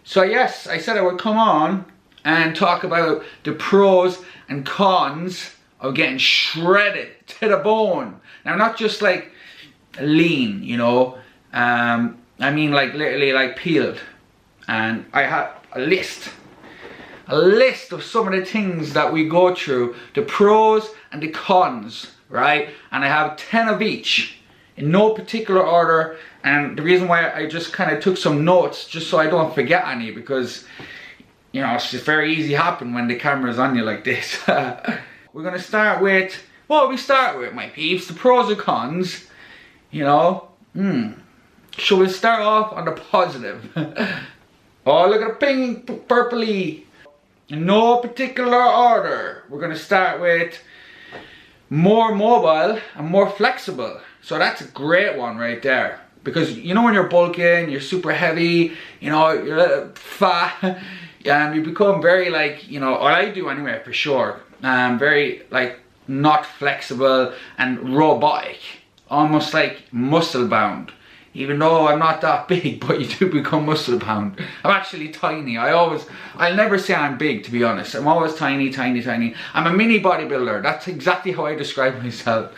So yes, I said I would come on and talk about the pros and cons of getting shredded to the bone. Now, not just like lean, you know, I mean like literally like peeled. And I have a list of some of the things that we go through, the pros and the cons, right? And I have 10 of each in no particular order. And the reason why I just kind of took some notes, just so I don't forget any, because you know, it's just very easy to happen when the camera's on you like this. We're gonna start with, what we start with, my peeps, the pros and cons, you know. Shall we start off on the positive? Oh, look at the pink, purpley. In no particular order. We're gonna start with more mobile and more flexible. So that's a great one right there. Because you know when you're bulking, you're super heavy, you know, you're a little fat, and you become very like, you know, or I do anyway for sure, very like not flexible and robotic, almost like muscle bound. Even though I'm not that big, but you do become muscle bound. I'm actually tiny. I'll never say I'm big, to be honest. I'm always tiny, tiny, tiny. I'm a mini bodybuilder. That's exactly how I describe myself.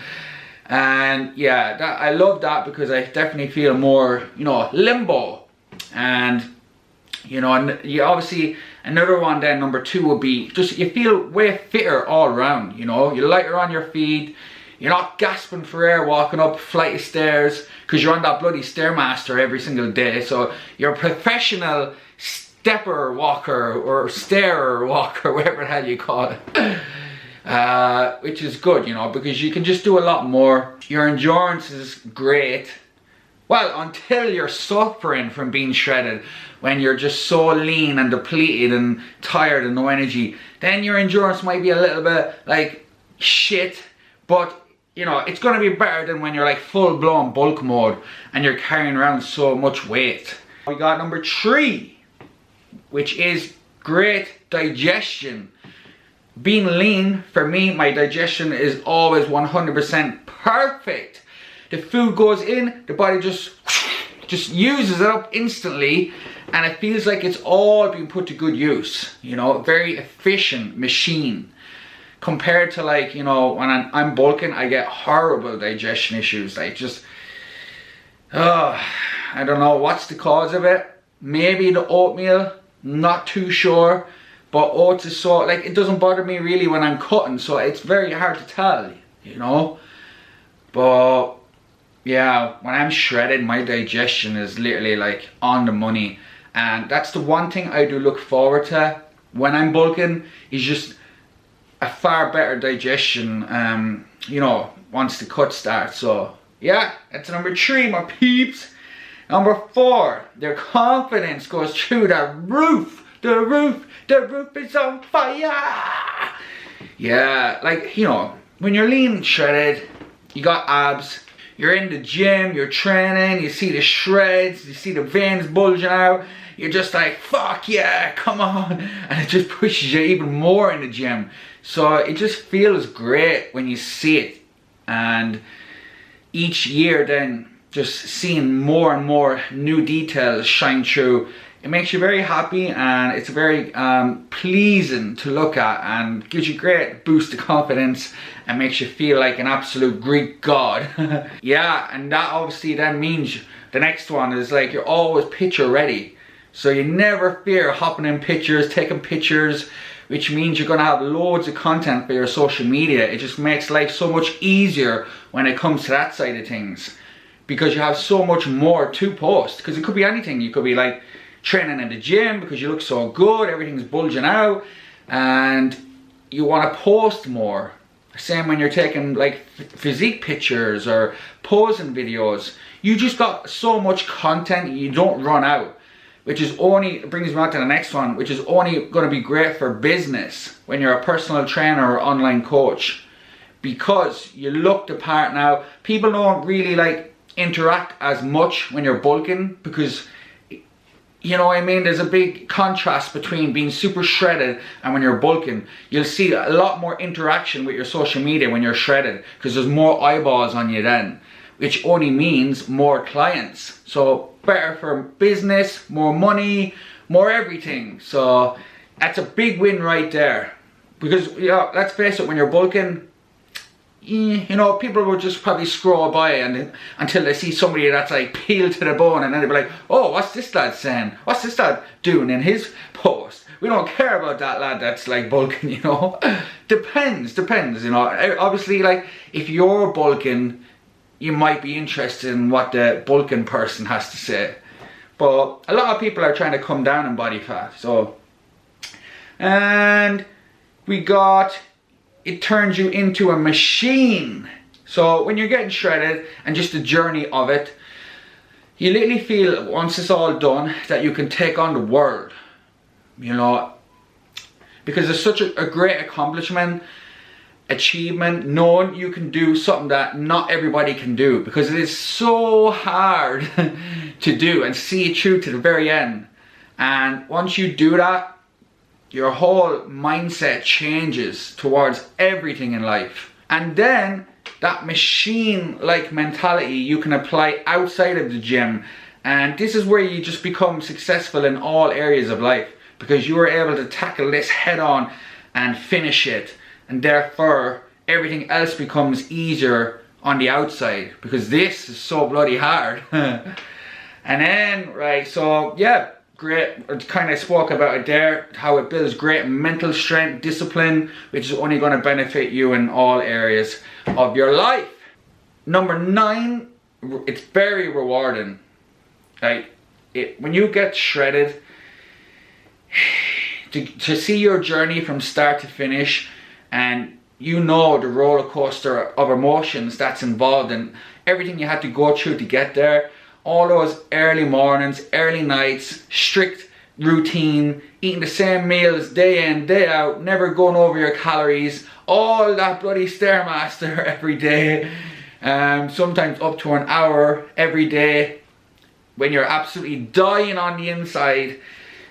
And yeah, I love that because I definitely feel more, you know, limbo. And, you know, and you obviously, another one then, number 2 would be just, you feel way fitter all around, you know. You're lighter on your feet. You're not gasping for air walking up a flight of stairs because you're on that bloody Stairmaster every single day. So you're a professional stepper walker or stair walker, whatever the hell you call it. Which is good, you know, because you can just do a lot more. Your endurance is great. Well, until you're suffering from being shredded, when you're just so lean and depleted and tired and no energy, then your endurance might be a little bit like shit, but you know, it's going to be better than when you're like full-blown bulk mode and you're carrying around so much weight. We got number 3, which is great digestion. Being lean, for me, my digestion is always 100% perfect. The food goes in, the body just uses it up instantly, and it feels like it's all being put to good use. You know, very efficient machine. Compared to like, you know, when I'm bulking, I get horrible digestion issues. Like just, I don't know what's the cause of it. Maybe the oatmeal, not too sure. But oats is so, like, it doesn't bother me really when I'm cutting. So it's very hard to tell, you know. But yeah, when I'm shredded, my digestion is literally like on the money. And that's the one thing I do look forward to when I'm bulking, is just a far better digestion, you know, once the cut starts. So yeah, that's number 3, my peeps. Number 4, their confidence goes through the roof. The roof is on fire. Yeah, like, you know, when you're lean and shredded, you got abs, you're in the gym, you're training, you see the shreds, you see the veins bulging out, you're just like, fuck yeah, come on. And it just pushes you even more in the gym. So it just feels great when you see it. And each year then, just seeing more and more new details shine through, it makes you very happy, and it's very pleasing to look at, and gives you a great boost of confidence and makes you feel like an absolute Greek god. Yeah, and that obviously then means the next one is like you're always picture ready. So you never fear hopping in pictures, taking pictures, which means you're going to have loads of content for your social media. It just makes life so much easier when it comes to that side of things, because you have so much more to post. Because it could be anything. You could be like training in the gym because you look so good, everything's bulging out, and you want to post more. Same when you're taking like physique pictures or posing videos. You just got so much content, you don't run out. Which is only, brings me on to the next one, which is only going to be great for business when you're a personal trainer or online coach. Because you look the part now. People don't really like interact as much when you're bulking, because, you know what I mean, there's a big contrast between being super shredded and when you're bulking. You'll see a lot more interaction with your social media when you're shredded, because there's more eyeballs on you then, which only means more clients. So better for business, more money, more everything. So that's a big win right there. Because, yeah, let's face it, when you're bulking, you know, people will just probably scroll by and until they see somebody that's like peeled to the bone, and then they'll be like, oh, what's this lad saying? What's this lad doing in his post? We don't care about that lad that's like bulking, you know. Depends, you know. Obviously, like, if you're bulking, you might be interested in what the bulking person has to say. But a lot of people are trying to come down in body fat. So, and we got, it turns you into a machine. So when you're getting shredded and just the journey of it, you literally feel, once it's all done, that you can take on the world, you know, because it's such a great accomplishment, achievement, knowing you can do something that not everybody can do, because it is so hard to do and see it through to the very end. And once you do that, your whole mindset changes towards everything in life. And then that machine-like mentality you can apply outside of the gym. And this is where you just become successful in all areas of life, because you are able to tackle this head on and finish it. And therefore, everything else becomes easier on the outside, because this is so bloody hard. And then, right, so yeah, great, I kind of spoke about it there, how it builds great mental strength, discipline, which is only going to benefit you in all areas of your life. Number 9, it's very rewarding. Like, when you get shredded, to see your journey from start to finish, and you know the roller coaster of emotions that's involved in everything you had to go through to get there. All those early mornings, early nights, strict routine, eating the same meals day in, day out, never going over your calories, all that bloody Stairmaster every day, sometimes up to an hour every day, when you're absolutely dying on the inside.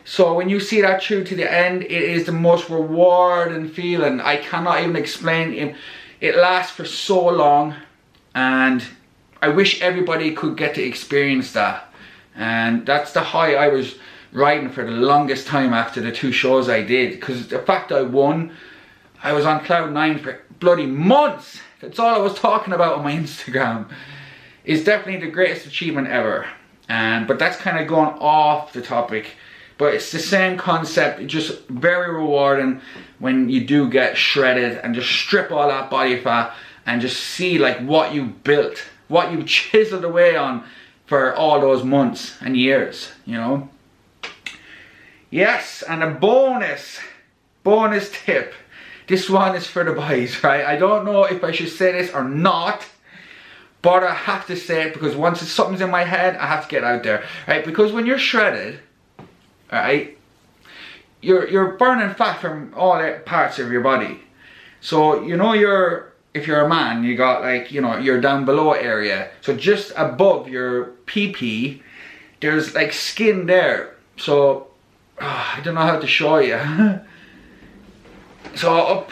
So when you see that through to the end, it is the most rewarding feeling. I cannot even explain it. It lasts for so long, and I wish everybody could get to experience that. And that's the high I was riding for the longest time after the 2 shows I did. Because the fact I won, I was on cloud 9 for bloody months. That's all I was talking about on my Instagram. It's definitely the greatest achievement ever. But that's kind of going off the topic. But it's the same concept. It's just very rewarding when you do get shredded and just strip all that body fat and just see like what you built, what you chiseled away on for all those months and years, you know. Yes, and a bonus tip. This one is for the boys, right? I don't know if I should say this or not, but I have to say it because once something's in my head, I have to get it out there, right? Because when you're shredded, right, you're burning fat from all parts of your body. So you know, if you're a man, you got like, you know, your down below area. So just above your PP, there's like skin there. So I don't know how to show you. So up,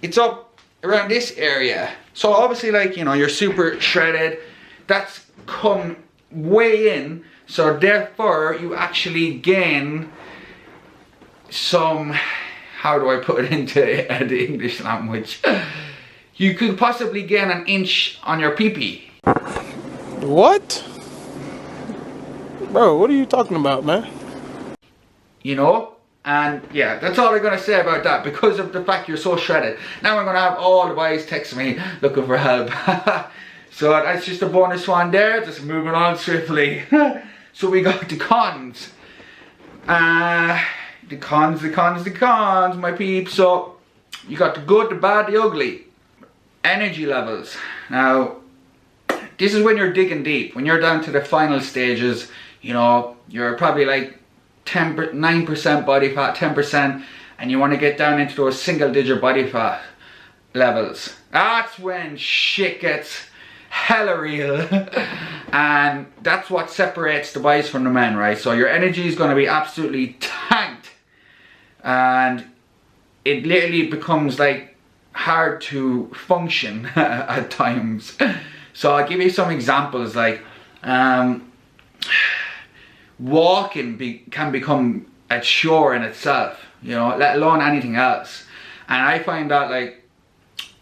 it's up around this area. So obviously, like, you know, you're super shredded. That's come way in. So therefore, you actually gain some, how do I put it into the English language? You could possibly gain an inch on your pee-pee. What? Bro, what are you talking about, man? You know? And yeah, that's all I'm going to say about that, because of the fact you're so shredded. Now I'm going to have all the boys text me looking for help. So that's just a bonus one there, just moving on swiftly. So we got the cons. The cons, my peeps. So you got the good, the bad, the ugly. Energy levels. Now, this is when you're digging deep. When you're down to the final stages, you know, you're probably like 9% body fat, 10%, and you want to get down into those single-digit body fat levels. That's when shit gets hella real. And that's what separates the boys from the men, right? So your energy is going to be absolutely tanked, and it literally becomes like hard to function at times. So I'll give you some examples. Like walking can become a chore in itself, you know, let alone anything else. And I find that like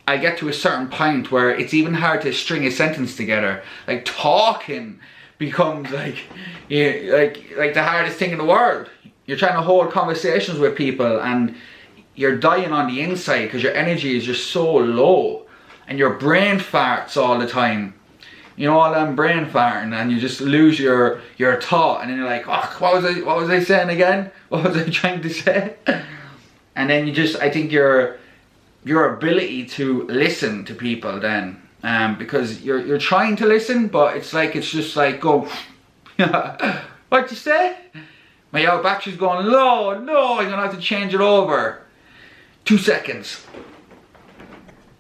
I get to a certain point where it's even hard to string a sentence together. Like talking becomes like, yeah, like the hardest thing in the world. You're trying to hold conversations with people and you're dying on the inside because your energy is just so low and your brain farts all the time. You know, all them brain farting, and you just lose your thought, and then you're like, oh, what was I saying again? What was I trying to say? And then you just, I think your ability to listen to people then, because you're trying to listen, but it's just like go, what'd you say? My battery's going low. No, I'm gonna have to change it over. 2 seconds.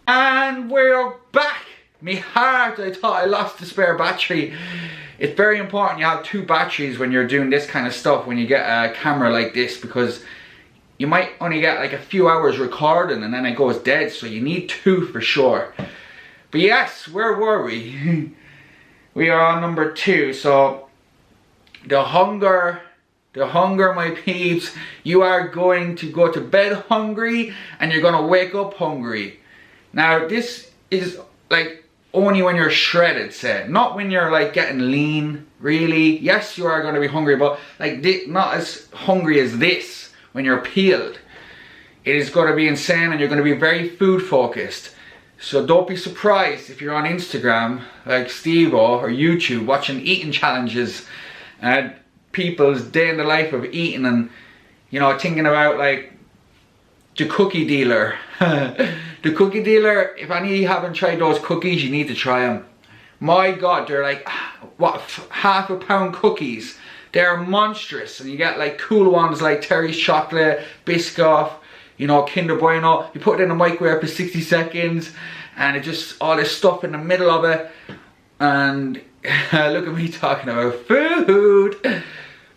And we're back. Me heart, I thought I lost the spare battery. It's very important you have 2 batteries when you're doing this kind of stuff, when you get a camera like this, because you might only get like a few hours recording and then it goes dead, so you need 2 for sure. But yes, where were we? We are on number 2. So the hunger, my peeps. You are going to go to bed hungry and you're gonna wake up hungry. Now this is like only when you're shredded, say, not when you're like getting lean, really. Yes, you are going to be hungry, but like not as hungry as this when you're peeled. It is going to be insane and you're going to be very food focused. So don't be surprised if you're on Instagram like Steve-O or YouTube watching eating challenges and people's day in the life of eating and, you know, thinking about like the cookie dealer. The cookie dealer, if any of you haven't tried those cookies, you need to try them. My God, they're like, what, half a pound cookies. They're monstrous, and you get like cool ones like Terry's Chocolate, Biscoff, you know, Kinder Bueno. You put it in the microwave for 60 seconds, and it just, all this stuff in the middle of it. And look at me talking about food.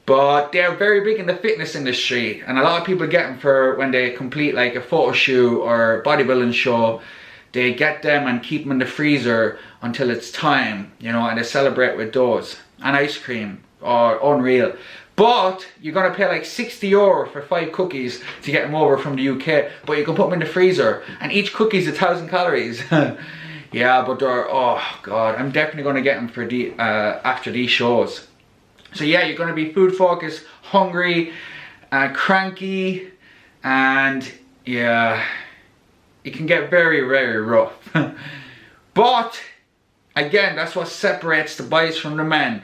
But they're very big in the fitness industry, and a lot of people get them for when they complete like a photo shoot or bodybuilding show. They get them and keep them in the freezer until it's time, you know, and they celebrate with those. And ice cream, or unreal. But you're gonna pay like €60 for 5 cookies to get them over from the UK. But you can put them in the freezer, and each cookie's 1,000 calories. Yeah, but they're, oh God, I'm definitely gonna get them for the after these shows. So yeah, you're going to be food focused, hungry, cranky, and yeah, it can get very, very rough. But again, that's what separates the boys from the men.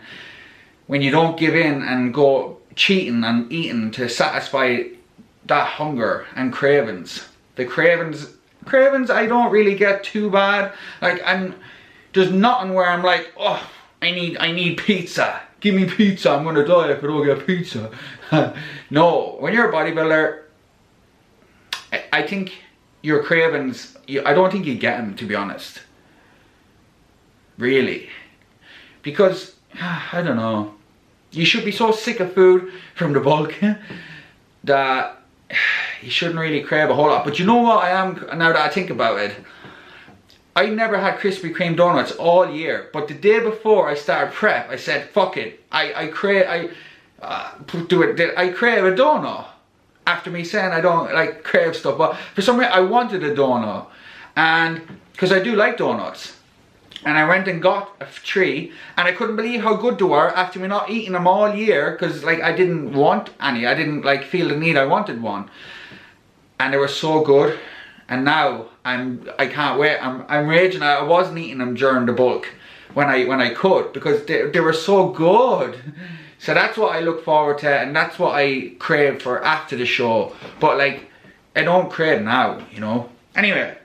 When you don't give in and go cheating and eating to satisfy that hunger and cravings. The cravings I don't really get too bad. Like there's nothing where I'm like, oh, I need pizza. Give me pizza, I'm gonna die if I don't get pizza. No, when you're a bodybuilder, I think your cravings, I don't think you get them, to be honest. Really. Because, I don't know, you should be so sick of food from the bulk that you shouldn't really crave a whole lot. But you know what I am, now that I think about it? I never had Krispy Kreme donuts all year, but the day before I started prep, I said, fuck it, I crave a donut. After me saying I don't like crave stuff, but for some reason I wanted a donut, and because I do like donuts, and I went and got a 3, and I couldn't believe how good they were after me not eating them all year, because like I didn't want any, I didn't like feel the need, I wanted one, and they were so good. And now I can't wait. I'm raging. I wasn't eating them during the bulk when I could, because they were so good. So that's what I look forward to, and that's what I crave for after the show. But like, I don't crave now, you know. Anyway,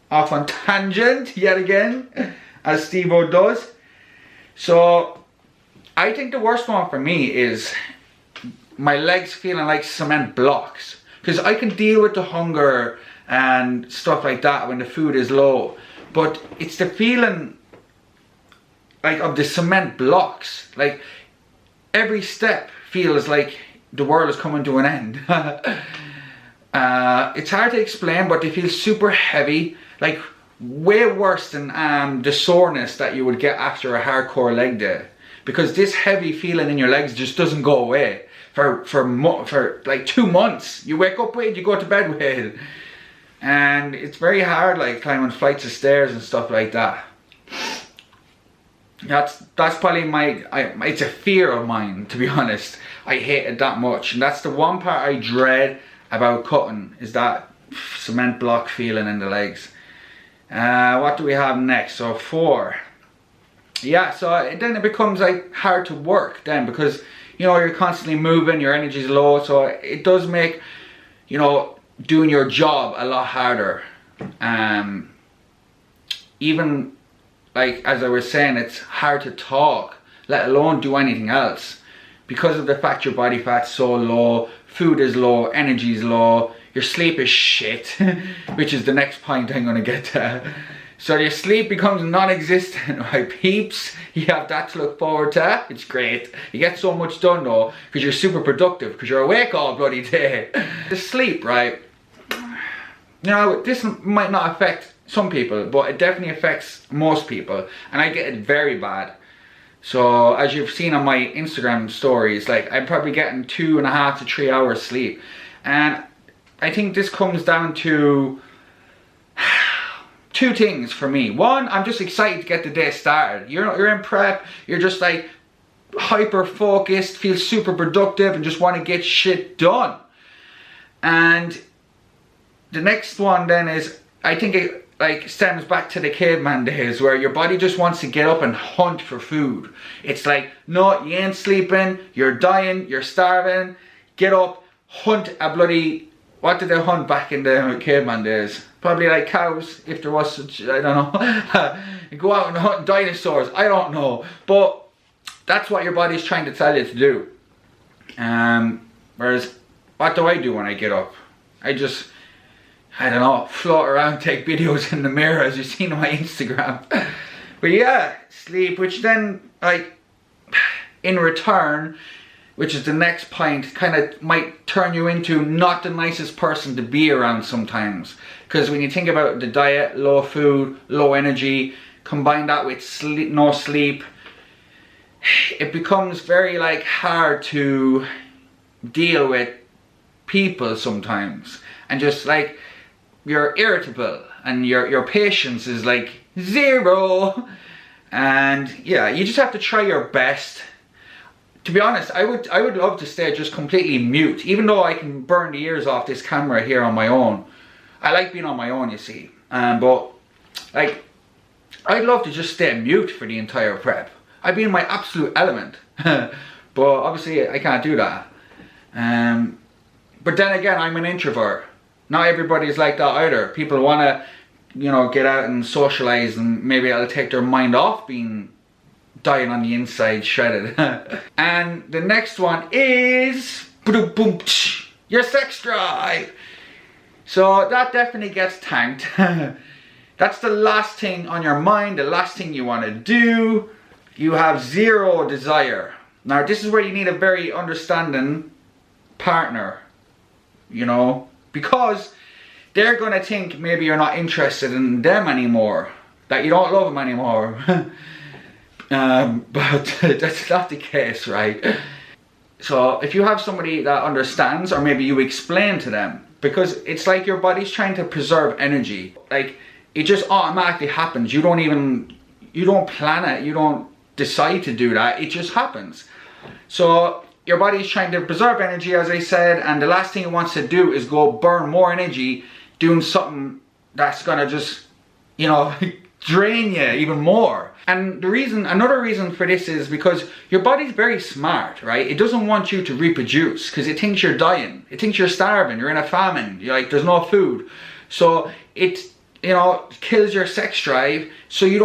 off on tangent yet again, as Steve-O does. So I think the worst one for me is my legs feeling like cement blocks, because I can deal with the hunger and stuff like that when the food is low, but it's the feeling like of the cement blocks. Like every step feels like the world is coming to an end. It's hard to explain, but they feel super heavy, like way worse than the soreness that you would get after a hardcore leg day. because this heavy feeling in your legs just doesn't go away for like 2 months. You wake up with it, you go to bed with it, and it's very hard, like climbing flights of stairs and stuff like that. That's probably it's a fear of mine, to be honest. I hate it that much, and that's the one part I dread about cutting, is that cement block feeling in the legs. What do we have next? So 4. Yeah, so then it becomes like hard to work then, because you know, you're constantly moving, your energy's low, so it does make, you know, doing your job a lot harder. Even like as I was saying, it's hard to talk, let alone do anything else, because of the fact your body fat's so low, food is low, energy is low, your sleep is shit, which is the next point I'm going to get to. So your sleep becomes non-existent, right peeps? You have that to look forward to. It's great. You get so much done though, because you're super productive, because you're awake all bloody day. The sleep, right? You know, this might not affect some people, but it definitely affects most people, and I get it very bad. So as you've seen on my Instagram stories, like I'm probably getting 2.5 to 3 hours sleep, and I think this comes down to 2 things for me. One, I'm just excited to get the day started. You're in prep, you're just like hyper focused, feel super productive, and just want to get shit done. And the next one then is, I think it like stems back to the caveman days, where your body just wants to get up and hunt for food. It's like, no, you ain't sleeping, you're dying, you're starving, get up, hunt a bloody, what did they hunt back in the caveman days? Probably like cows, if there was such, I don't know. Go out and hunt dinosaurs, I don't know. But that's what your body's trying to tell you to do. Whereas, what do I do when I get up? I just, I don't know, float around, take videos in the mirror, as you've seen on my Instagram. But yeah, sleep, which then, like, in return, which is the next point, kind of might turn you into not the nicest person to be around sometimes. Because when you think about the diet, low food, low energy, combine that with sleep, no sleep, it becomes very like hard to deal with people sometimes. And just like, you're irritable, and your patience is like 0. And yeah, you just have to try your best. To be honest, I would love to stay just completely mute, even though I can burn the ears off this camera here on my own. I like being on my own, you see. But like, I'd love to just stay mute for the entire prep. I'd be in my absolute element. But obviously I can't do that. But then again, I'm an introvert. Not everybody's like that either. People want to, you know, get out and socialize, and maybe it'll take their mind off being dying on the inside, shredded. And the next one is your sex drive. So that definitely gets tanked. That's the last thing on your mind, the last thing you want to do. You have 0 desire. Now this is where you need a very understanding partner, you know, because they're gonna think maybe you're not interested in them anymore, that you don't love them anymore. But that's not the case, right? So if you have somebody that understands, or maybe you explain to them, because it's like your body's trying to preserve energy. Like, it just automatically happens. You don't plan it, you don't decide to do that, it just happens. So your body's trying to preserve energy, as I said, and the last thing it wants to do is go burn more energy doing something that's gonna just, you know, drain you even more. And another reason for this is because your body's very smart, right? It doesn't want you to reproduce, because it thinks you're dying. It thinks you're starving, you're in a famine, you're like, there's no food. So it, you know, kills your sex drive, so you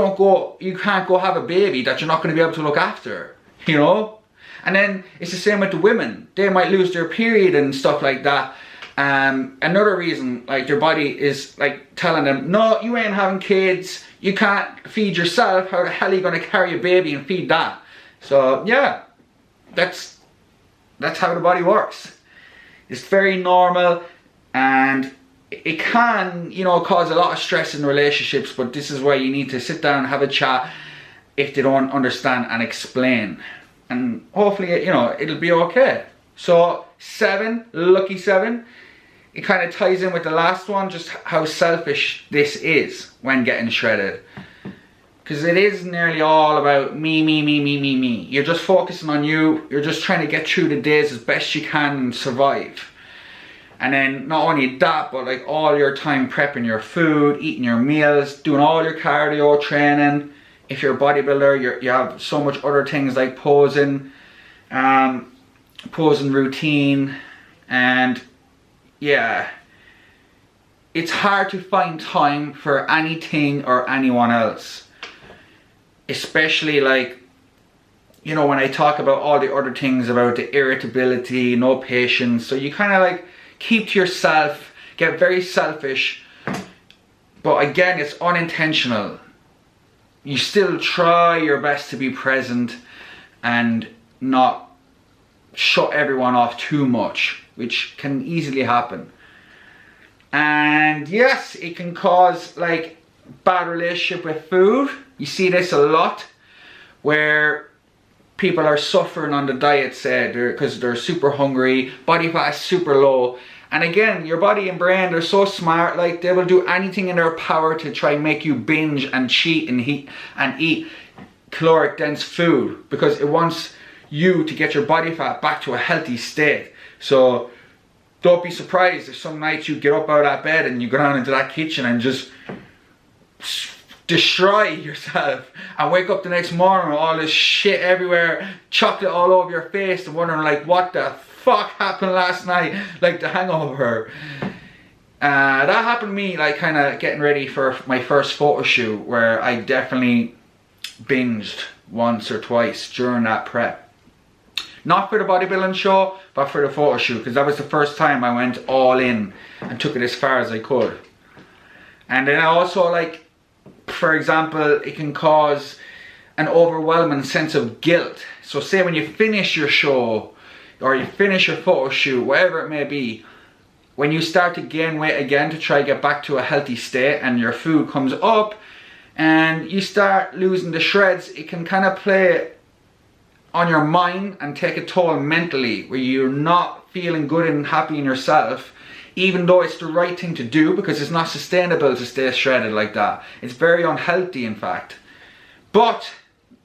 can't go have a baby that you're not going to be able to look after, you know? And then it's the same with the women. They might lose their period and stuff like that. Another reason, like, their body is like telling them, no, you ain't having kids, you can't feed yourself, how the hell are you going to carry a baby and feed that? So yeah, that's how the body works. It's very normal, and it can, you know, cause a lot of stress in relationships, but this is where you need to sit down and have a chat. if they don't understand and explain. And hopefully, you know, it'll be okay. So 7, lucky 7. It kind of ties in with the last one, just how selfish this is when getting shredded. Because it is nearly all about me, me, me, me, me, me. You're just focusing on you. You're just trying to get through the days as best you can and survive. And then not only that, but like all your time prepping your food, eating your meals, doing all your cardio training. If you're a bodybuilder, you have so much other things like posing, posing routine, and yeah, it's hard to find time for anything or anyone else. Especially like, you know, when I talk about all the other things about the irritability, no patience, so you kind of like keep to yourself, get very selfish, but again, it's unintentional. You still try your best to be present and not shut everyone off too much, which can easily happen. And yes, it can cause like bad relationship with food. You see this a lot where people are suffering on the diet, say, because they're super hungry, body fat is super low. And again, your body and brain, they're so smart, like they will do anything in their power to try and make you binge and cheat and eat caloric dense food, because it wants you to get your body fat back to a healthy state. So don't be surprised if some nights you get up out of that bed and you go down into that kitchen and just destroy yourself and wake up the next morning with all this shit everywhere, chocolate all over your face, and wondering like, what the fuck happened last night, like the hangover. That happened to me, like kind of getting ready for my first photo shoot, where I definitely binged once or twice during that prep. Not for the bodybuilding show, but for the photo shoot, because that was the first time I went all in and took it as far as I could. And then I also, like, for example, it can cause an overwhelming sense of guilt. So say when you finish your show or you finish your photo shoot, whatever it may be, when you start to gain weight again to try to get back to a healthy state and your food comes up and you start losing the shreds, it can kind of play on your mind and take a toll mentally, where you're not feeling good and happy in yourself, even though it's the right thing to do, because it's not sustainable to stay shredded like that. It's very unhealthy, in fact. But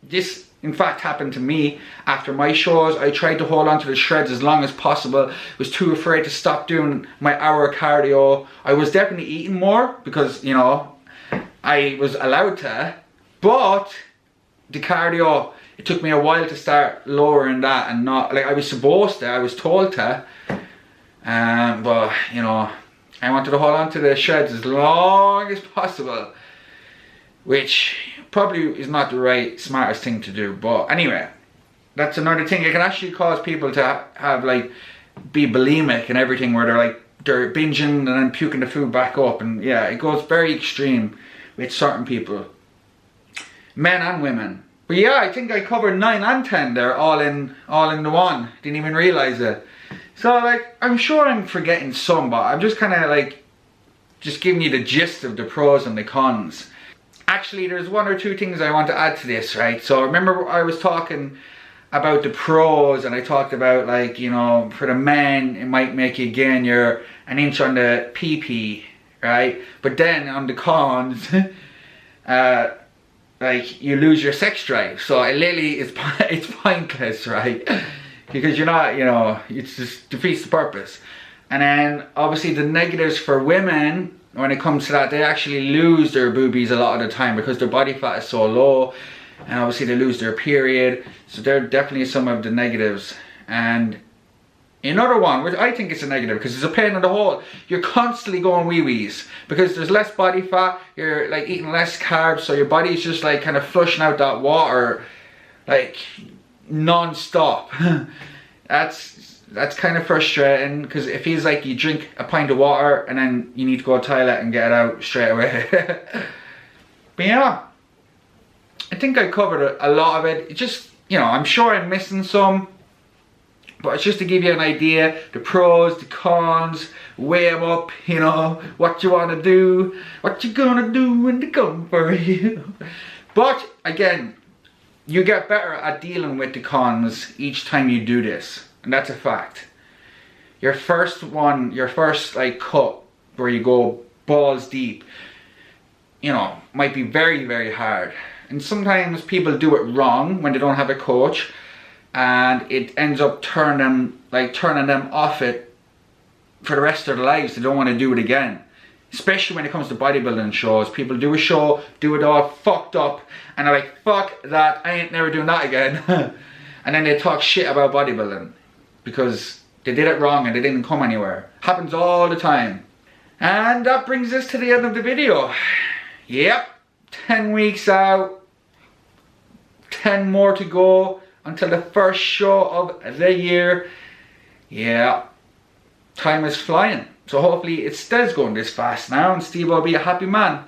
this in fact happened to me after my shows. I tried to hold on to the shreds as long as possible. Was too afraid to stop doing my hour of cardio. I was definitely eating more because, you know, I was allowed to, but the cardio, it took me a while to start lowering that, and not like I was supposed to, I was told to. But you know, I wanted to hold on to the shreds as long as possible, which probably is not the right, smartest thing to do. But anyway, that's another thing. It can actually cause people to have like, be bulimic and everything, where they're binging and then puking the food back up, and yeah, it goes very extreme with certain people, men and women. But yeah, I think I covered 9 and 10 there, all in the one. Didn't even realize it. So like, I'm sure I'm forgetting some, but I'm just kind of like, just giving you the gist of the pros and the cons. Actually, there's 1 or 2 things I want to add to this, right? So remember I was talking about the pros, and I talked about, like, you know, for the men, it might make you gain an inch on the PP, right? But then on the cons, like, you lose your sex drive. So it literally is, it's pointless, right? Because you're not, you know, it just defeats the purpose. And then obviously the negatives for women, when it comes to that, they actually lose their boobies a lot of the time because their body fat is so low, and obviously they lose their period. So they're definitely some of the negatives. And another one, which I think is a negative, because it's a pain in the hole, you're constantly going wee-wees because there's less body fat, you're like eating less carbs, so your body's just like kind of flushing out that water like non-stop. That's kind of frustrating, because it feels like you drink a pint of water and then you need to go to the toilet and get it out straight away. But yeah, I think I covered a lot of it. It just, you know, I'm sure I'm missing some, but it's just to give you an idea, the pros, the cons, weigh them up, you know, what you want to do, what you gonna do when they come for you. But again, you get better at dealing with the cons each time you do this, and that's a fact. Your first like cut where you go balls deep, you know, might be very, very hard. And sometimes people do it wrong when they don't have a coach, and it ends up turning them off it for the rest of their lives. They don't want to do it again. Especially when it comes to bodybuilding shows. People do a show, do it all fucked up, and they're like, fuck that, I ain't never doing that again. And then they talk shit about bodybuilding because they did it wrong and they didn't come anywhere. Happens all the time. And that brings us to the end of the video. Yep, 10 weeks out, 10 more to go until the first show of the year. Yeah, time is flying. So hopefully it stays going this fast now, and Steve will be a happy man.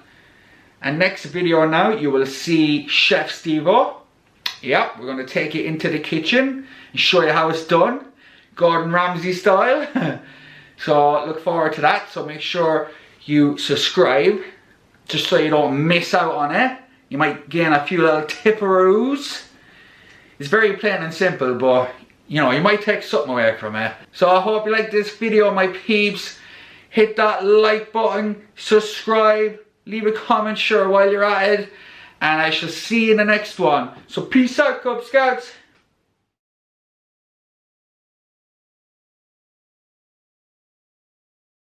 And next video now, you will see Chef Steve-O. Yep, we're going to take you into the kitchen and show you how it's done, Gordon Ramsay style. So look forward to that. So make sure you subscribe, just so you don't miss out on it. You might gain a few little tipperoos. It's very plain and simple, but you know, you might take something away from it. So I hope you like this video, my peeps. Hit that like button, subscribe, leave a comment sure while you're at it, and I shall see you in the next one. So peace out, Cub Scouts.